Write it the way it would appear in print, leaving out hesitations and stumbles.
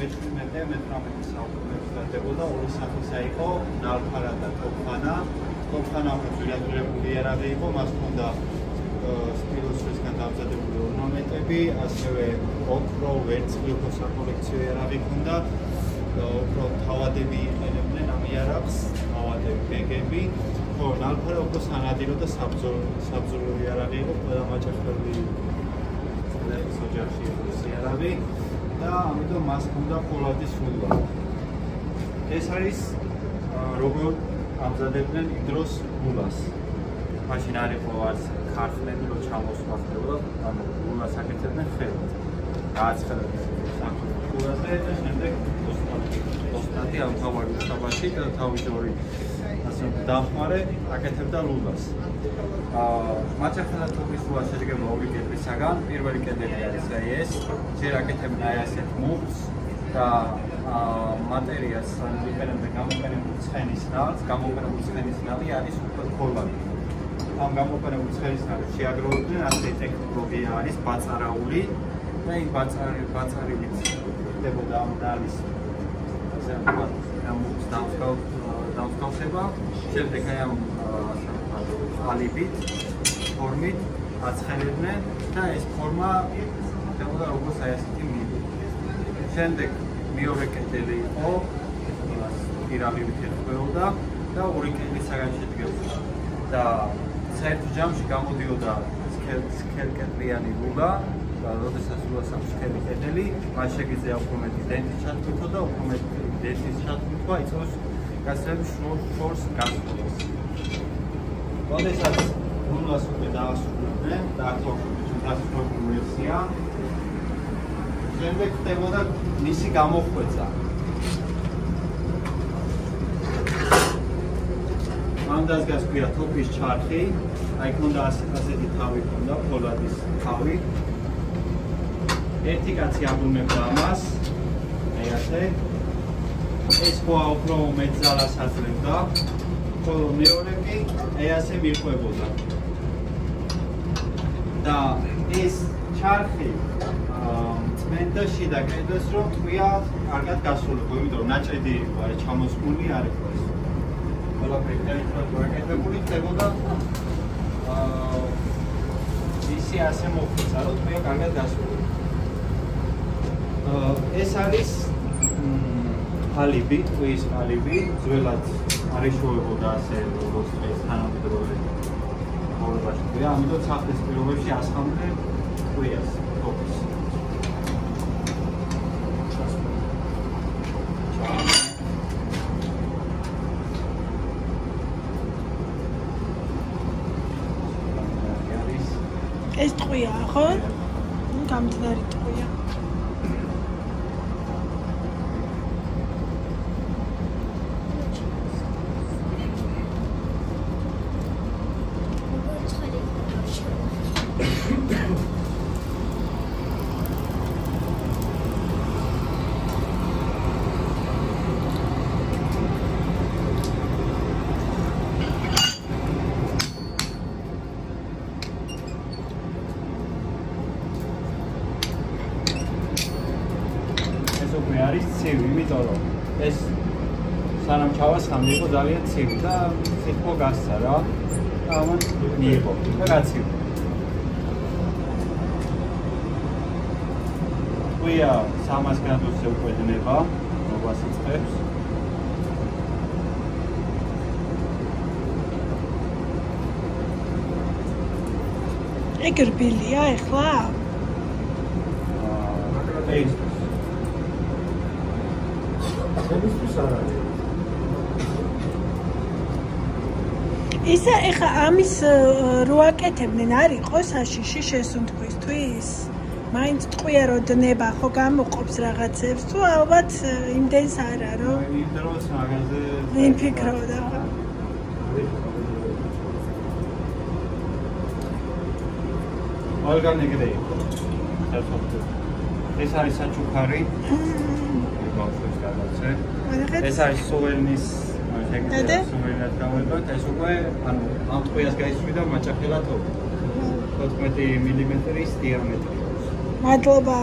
მე-18 საუკუნეში დადებოდა ორი სახისა იყო ნალფარა და ტოფხანა. ტოფხანა ვირაგულებული იარაღი იყო, მას ჰქონდა სტილოსისგან დამზადებული ორნამენტები, ასევე ოქრო, ვერცხლი უფრო საკოლექციო იარაღი ჰქონდა. უფრო თავადები იყენებდნენ ამ იარაღს, თავადები, ბეგები. ხო, ნალფარა უფრო სანადირო და საბრძოლო იარაღი იყო, ყველა მაჭახელი ოჯახში იყო იარაღი და ამიტომ მას ჰქონდა ფოლადის სულა. ეს არის როგორ ამზადებდნენ იმ დროს გულას. მაშინ არ იყო არც ქართლები, რომ ჩამოსვლა ხდებოდა, ანუ გულას აკეთებდნენ ხელით. გააცხელებდნენ გულაზე და შემდეგ ოსტატი ამ თავარი უსაბაში და თავის ორი ასე დახმარე აკეთებდა ლულას. მაჭახელა თოფის ლულა შედგება ორი კედლისაგან. პირველი კედელი არის ეს, ჯერ აკეთებდნენ აი ასეთ მუხტს და მატერიას იყენებდნენ გამოყენებული ცხენისნალს. გამოყენებული ცხენისნალი არის უფრო ფოლადი. ამ გამოყენებული ცხენისნალს შეაგროვებდნენ, ასე ტექნოლოგია არის ბაწარაული და იმ ბაწარილით ხდებოდა ამ დალის ასე ვთქვათ, ამ მუხტს დამსგავსება. შემდეგ აი ამ ალიბით, ფორმით აცხენებდნენ და ეს ფორმა ხდებოდა როგორც აი ასეთი მივი. შემდეგ მეორე კედელი იყო, პირამიდით ერწყმეოდა და ორი კედლისაგან შედგებოდა. და საერთო ჯამში გამოდიოდა სქელკედლიანი ლულა და როდესაც ლულას აქვს სქელი კედელი, მას შეგიძლია უფრო მეტი დენტის ჩათვლითო და უფრო მეტი დენტის ჩათვლითო იწვევს გასწრების შორს გასწრებას. როდესაც ლულას უკვე დაასრულებდნენ და დასრულებული ვერსია, შემდეგ ხდებოდა მისი გამოხვეწა. ამ დაზგას ქვია თოფის ჩარხი, აი ქონდა ასეთი თავი ქონდა, ფოლადის თავი. ერთი კაცი აბრუნებდა ამას, აი ასე. ეს ხოა უფრო მეტ ძალას აძლევდა, ხოლო მეორე კი აი ასე მიყვებოდა. და ეს ჩარხი წმენდა შიდა კედელს რომ თქვია კარგად გასრულებო, იმიტომ რომ ნაჭედი იყო, არა ჩამოსული არ იყო ეს. ყველაფერი დაიწყო გაკეთებული ხდებოდა. ისი ასე მოხდა, რომ თქვია კარგად გასრულებო. ეს არის ალიბი, ტყუის ალიბი, ძველად არ იშოვებოდა ასე როგორც ეს თანამედროვე ცხოვრებაში თქვია, ამიტომ სახლის პირობებში ასხამდნენ ტყუიას, თოფის. ეს ტყუია, ხო? გამძლარი ტყუია. არის ცივი, იმიტომ რომ ეს სანამ ჩავას ხამდე იყო ძალიან ცივი და სიტყვა გასცა რა. და ამან მიიღო და გაცივდა. ვია 300 გრადუსზე უკვე დნება, მოგვას იწყებს. ეგ რბილია ეხლა? ეს ისა ეხა ამის რო აკეთებდნენ არ იყო საშიში შესუნთქვისთვის? მაინც ტყვია რო დნება ხო გამოყოფს რაღაცებს თუ ალბათ იმდენს არა რომ იმ დროს მაგაზე ვიფიქრობდა. ორგანიკები იყო. ეს არის საჩუქარი. ეს არის სუვერნის სუვერნად გამოიყენოთ, ეს უკვე ანუ ამ ტყვიას გაისვიდა მაჭახელა თოფი. 14 მმ-ის დიამეტრი. მადლობა.